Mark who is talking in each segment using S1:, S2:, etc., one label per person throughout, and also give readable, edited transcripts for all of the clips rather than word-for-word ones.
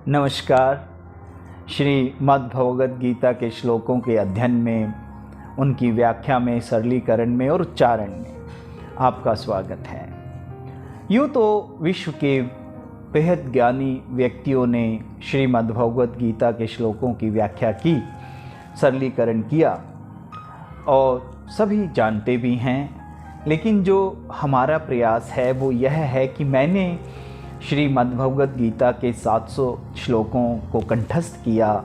S1: नमस्कार। श्रीमद् भगवद गीता के श्लोकों के अध्ययन में, उनकी व्याख्या में, सरलीकरण में और उच्चारण में आपका स्वागत है। यूँ तो विश्व के बेहद ज्ञानी व्यक्तियों ने श्रीमद् भगवद गीता के श्लोकों की व्याख्या की, सरलीकरण किया और सभी जानते भी हैं। लेकिन जो हमारा प्रयास है वो यह है कि मैंने श्रीमद् भगवद गीता के 700 श्लोकों को कंठस्थ किया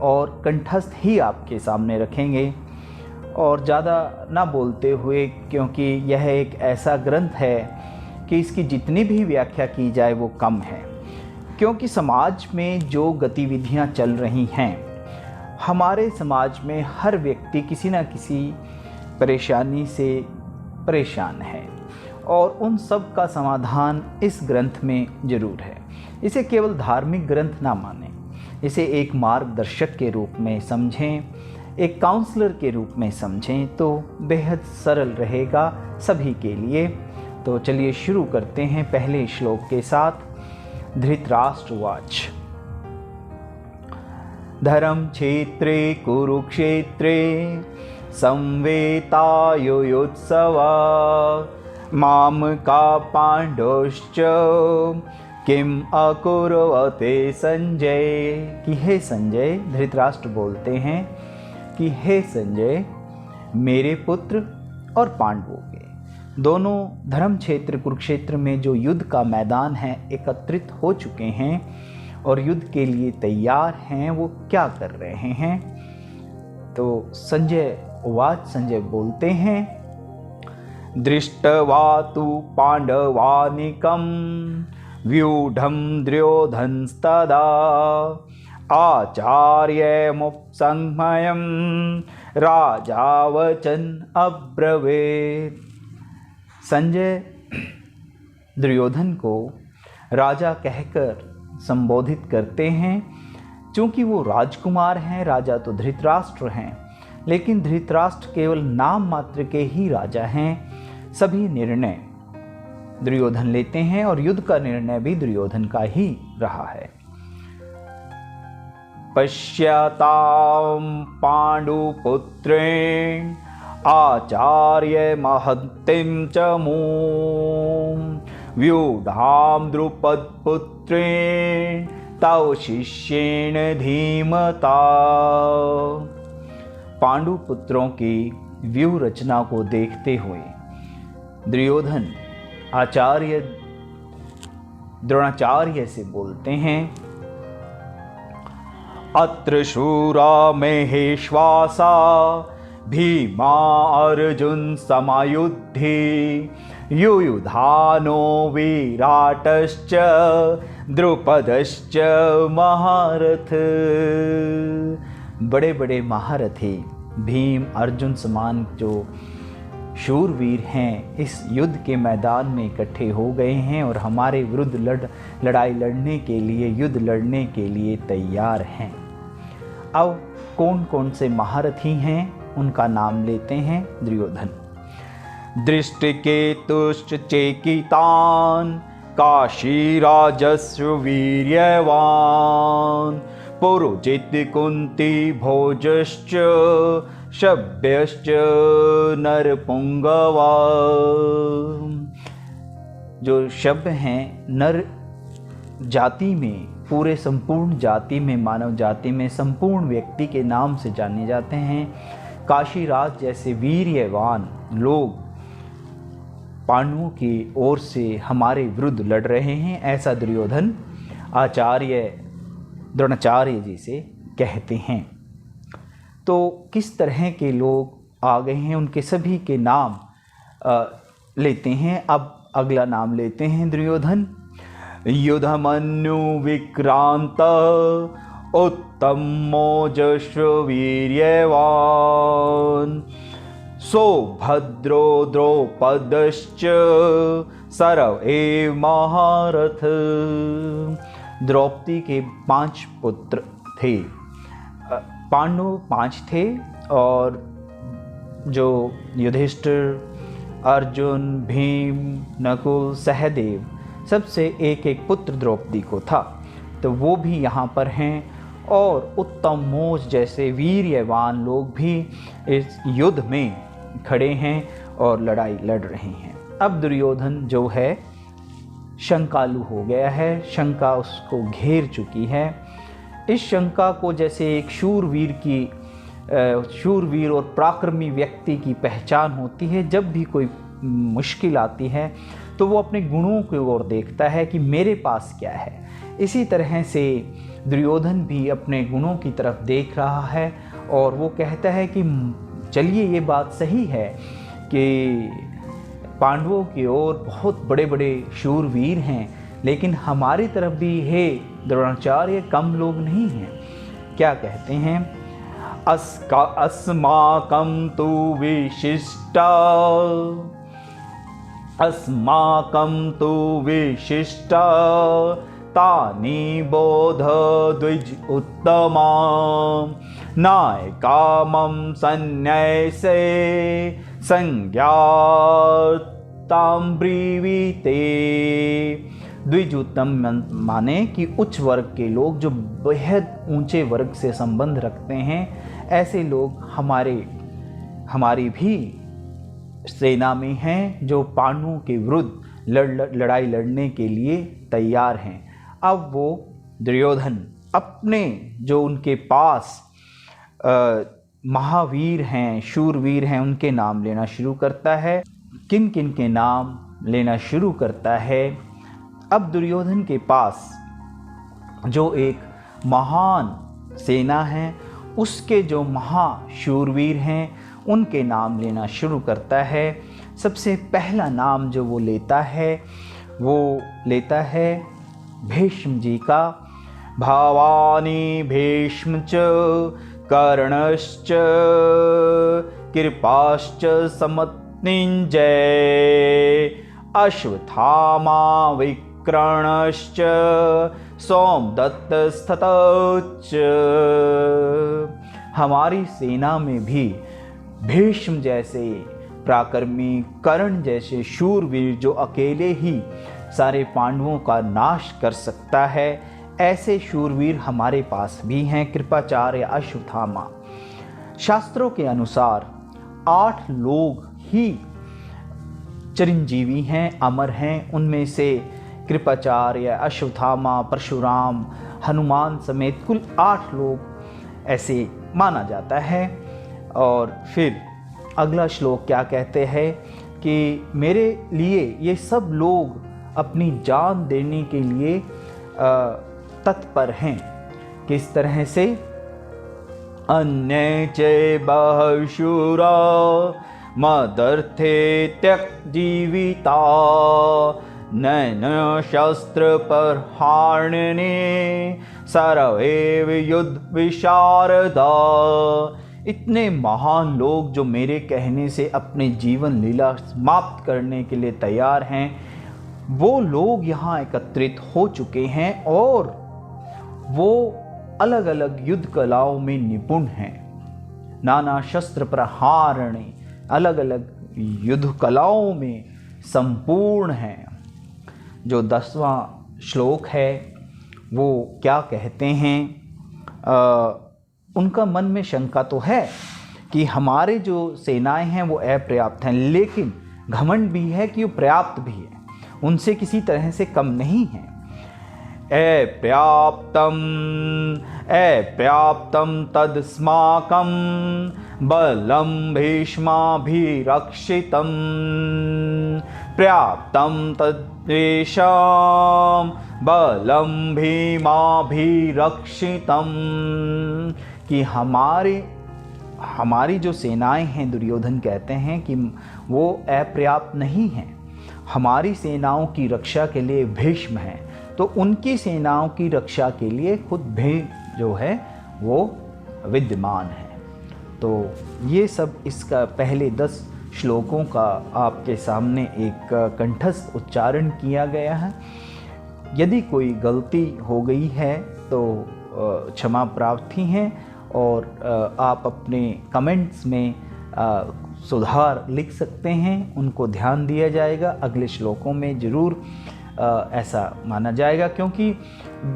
S1: और कंठस्थ ही आपके सामने रखेंगे और ज़्यादा ना बोलते हुए, क्योंकि यह एक ऐसा ग्रंथ है कि इसकी जितनी भी व्याख्या की जाए वो कम है। क्योंकि समाज में जो गतिविधियां चल रही हैं, हमारे समाज में हर व्यक्ति किसी न किसी परेशानी से परेशान है और उन सब का समाधान इस ग्रंथ में ज़रूर है। इसे केवल धार्मिक ग्रंथ ना मानें, इसे एक मार्गदर्शक के रूप में समझें, एक काउंसलर के रूप में समझें तो बेहद सरल रहेगा सभी के लिए। तो चलिए शुरू करते हैं पहले श्लोक के साथ। धृतराष्ट्रवाच। धर्म क्षेत्रे कुरुक्षेत्रे संवेतायुयुत्सवा माम का पांडवश्च किम अकुर्वते संजय। कि हे संजय, धृतराष्ट्र बोलते हैं कि हे संजय, मेरे पुत्र और पांडवों के दोनों धर्म क्षेत्र कुरुक्षेत्र में जो युद्ध का मैदान है एकत्रित हो चुके हैं और युद्ध के लिए तैयार हैं, वो क्या कर रहे हैं। तो संजय बोलते हैं, दृष्ट्वा तु पांडवानिकं व्यूढं दुर्योधनस्तदा आचार्यमुपसंहयं राजा वचन अब्रवीत्। संजय दुर्योधन को राजा कहकर संबोधित करते हैं। चूँकि वो राजकुमार हैं, राजा तो धृतराष्ट्र हैं, लेकिन धृतराष्ट्र केवल नाम मात्र के ही राजा हैं। सभी निर्णय दुर्योधन लेते हैं और युद्ध का निर्णय भी दुर्योधन का ही रहा है। पश्यतां पांडुपुत्रेण आचार्य महत्तिं च मूं व्यूढां द्रुपदपुत्रेण तव शिष्येण धीमता। पांडु पुत्रों की व्यूह रचना को देखते हुए दुर्योधन आचार्य द्रोणाचार्य से बोलते हैं, अत्र शूरा महेश्वासा भीमा अर्जुन समायुद्धि युयुधानो विराटश्च द्रुपदश्च महारथ। बड़े बड़े महारथी भीम अर्जुन समान जो शूरवीर हैं इस युद्ध के मैदान में इकट्ठे हो गए हैं और हमारे विरुद्ध लड़ाई लड़ने के लिए, युद्ध लड़ने के लिए तैयार हैं। अब कौन कौन से महारथी हैं उनका नाम लेते हैं दुर्योधन। दृष्टिकेतुश्च चेकितान काशीराजस्व वीर्यवान पुरुजित कुंती भोजश्च शब्यश्च नरपुंगवा। जो शब्द हैं नर जाति में, पूरे संपूर्ण जाति में, मानव जाति में संपूर्ण व्यक्ति के नाम से जाने जाते हैं। काशीराज जैसे वीर्यवान लोग पांडवों की ओर से हमारे विरुद्ध लड़ रहे हैं, ऐसा दुर्योधन आचार्य द्रोणाचार्य जी से कहते हैं। तो किस तरह के लोग आ गए हैं, उनके सभी के नाम लेते हैं। अब अगला नाम लेते हैं दुर्योधन। युधमन्यु विक्रांत उत्तमोजस्व वीर्यवान सौभद्रो द्रौपदश्च सरव एव महारथ। द्रौपदी के 5 पुत्र थे, पांडव 5 थे और जो युधिष्ठिर, अर्जुन, भीम, नकुल, सहदेव सबसे एक एक पुत्र द्रौपदी को था। तो वो भी यहाँ पर हैं, और उत्तम मोज जैसे वीर्यवान लोग भी इस युद्ध में खड़े हैं और लड़ाई लड़ रहे हैं। अब दुर्योधन जो है शंकालु हो गया है, शंका उसको घेर चुकी है। इस शंका को जैसे एक शूरवीर और पराक्रमी व्यक्ति की पहचान होती है, जब भी कोई मुश्किल आती है तो वो अपने गुणों की ओर देखता है कि मेरे पास क्या है। इसी तरह से दुर्योधन भी अपने गुणों की तरफ देख रहा है और वो कहता है कि चलिए, ये बात सही है कि पांडवों की ओर बहुत बड़े बड़े शूरवीर हैं, लेकिन हमारी तरफ भी हे द्रोणाचार्य कम लोग नहीं हैं। क्या कहते हैं? अस्माकं तु विशिष्टा, अस्माकं तु विशिष्टा तानि बोध द्विज उत्तमा नायकामं सन्न्यासे संज्ञातां ब्रीवीते। द्विजोत्तम माने कि उच्च वर्ग के लोग जो बेहद ऊंचे वर्ग से संबंध रखते हैं, ऐसे लोग हमारी भी सेना में हैं जो पांडवों के विरुद्ध लड़ाई लड़ने के लिए तैयार हैं। अब वो दुर्योधन अपने जो उनके पास महावीर हैं, शूरवीर हैं, उनके नाम लेना शुरू करता है। किन किन के नाम लेना शुरू करता है? अब दुर्योधन के पास जो एक महान सेना है, उसके जो महाशूरवीर हैं, उनके नाम लेना शुरू करता है। सबसे पहला नाम जो वो लेता है भीष्म जी का। भावानि भीष्म च कर्णश्च कृपाश्च समत्निञ्जय अश्वत्थामा विकर्णश्च सोमदत्तस्ततोच्च। हमारी सेना में भी भीष्म जैसे पराक्रमी, कर्ण जैसे शूरवीर जो अकेले ही सारे पांडवों का नाश कर सकता है, ऐसे शूरवीर हमारे पास भी हैं। कृपाचार्य, अश्वत्थामा। शास्त्रों के अनुसार 8 लोग ही चिरंजीवी हैं, अमर हैं। उनमें से कृपाचार्य, अश्वत्थामा, परशुराम, हनुमान समेत कुल 8 लोग ऐसे माना जाता है। और फिर अगला श्लोक क्या कहते हैं कि मेरे लिए ये सब लोग अपनी जान देने के लिए तत्पर हैं। किस तरह से? अन्ये च बहुशूरा मदर्थे त्यक जीविता नैन शस्त्र पर हारणे सर्वे युद्ध विशारदा। इतने महान लोग जो मेरे कहने से अपने जीवन लीला समाप्त करने के लिए तैयार हैं, वो लोग यहाँ एकत्रित हो चुके हैं और वो अलग अलग युद्ध कलाओं में निपुण हैं। नाना शस्त्र प्रहारणे, अलग अलग युद्ध कलाओं में संपूर्ण हैं। जो 10वां श्लोक है वो क्या कहते हैं? उनका मन में शंका तो है कि हमारे जो सेनाएं हैं वो अपर्याप्त हैं, लेकिन घमंड भी है कि वो पर्याप्त भी है, उनसे किसी तरह से कम नहीं है। अपर्याप्तम तदस्माकं बलं भीष्माभिरक्षितं पर्याप्तं तद्वेषां बलं भीमाभिरक्षितं। कि हमारी जो सेनाएं हैं, दुर्योधन कहते हैं कि वो अपर्याप्त नहीं हैं। हमारी सेनाओं की रक्षा के लिए भीष्म हैं, तो उनकी सेनाओं की रक्षा के लिए खुद भीम जो है वो विद्यमान है। तो ये सब इसका पहले 10 श्लोकों का आपके सामने एक कंठस्थ उच्चारण किया गया है। यदि कोई गलती हो गई है तो क्षमा प्रार्थी हैं, और आप अपने कमेंट्स में सुधार लिख सकते हैं, उनको ध्यान दिया जाएगा। अगले श्लोकों में ज़रूर ऐसा माना जाएगा, क्योंकि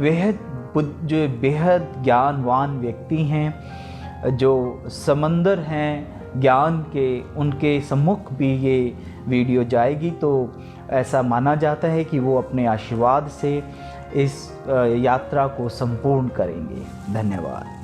S1: बेहद जो बेहद ज्ञानवान व्यक्ति हैं, जो समंदर हैं ज्ञान के, उनके सम्मुख भी ये वीडियो जाएगी। तो ऐसा माना जाता है कि वो अपने आशीर्वाद से इस यात्रा को संपूर्ण करेंगे। धन्यवाद।